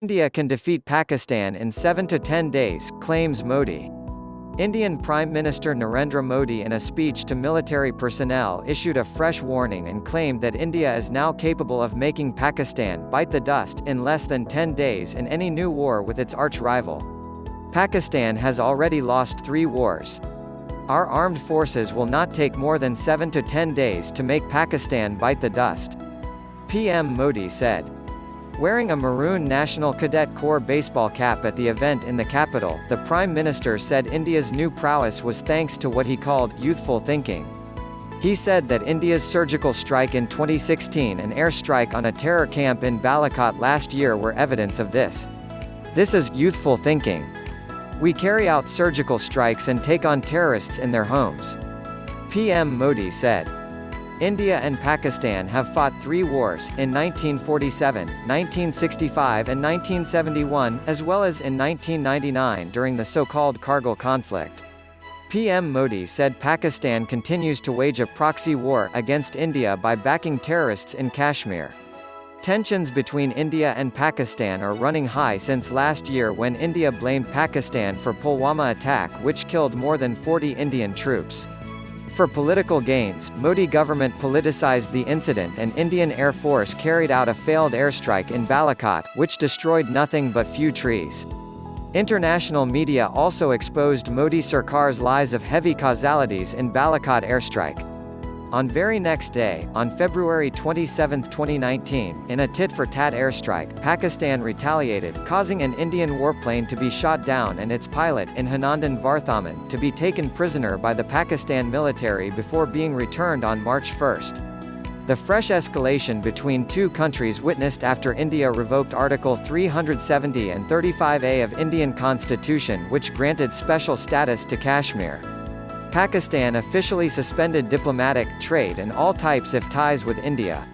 India can defeat Pakistan in 7 to 10 days, claims Modi. Indian Prime Minister Narendra Modi in a speech to military personnel issued a fresh warning and claimed that India is now capable of making Pakistan bite the dust in less than 10 days in any new war with its arch-rival. Pakistan has already lost 3 wars. Our armed forces will not take more than 7 to 10 days to make Pakistan bite the dust, PM Modi said. Wearing a maroon National Cadet Corps baseball cap at the event in the capital, the Prime Minister said India's new prowess was thanks to what he called youthful thinking. He said that India's surgical strike in 2016 and airstrike on a terror camp in Balakot last year were evidence of this. This is youthful thinking. We carry out surgical strikes and take on terrorists in their homes, PM Modi said. India and Pakistan have fought 3 wars, in 1947, 1965 and 1971, as well as in 1999 during the so-called Kargil conflict. PM Modi said Pakistan continues to wage a proxy war against India by backing terrorists in Kashmir. Tensions between India and Pakistan are running high since last year when India blamed Pakistan for Pulwama attack which killed more than 40 Indian troops. For political gains, Modi government politicized the incident and Indian Air Force carried out a failed airstrike in Balakot, which destroyed nothing but few trees. International media also exposed Modi Sarkar's lies of heavy casualties in Balakot airstrike. On very next day, on February 27, 2019, in a tit-for-tat airstrike, Pakistan retaliated, causing an Indian warplane to be shot down and its pilot, Inhanandan Varthaman, to be taken prisoner by the Pakistan military before being returned on March 1. The fresh escalation between two countries witnessed after India revoked Article 370 and 35A of Indian Constitution which granted special status to Kashmir. Pakistan officially suspended diplomatic, trade and all types of ties with India.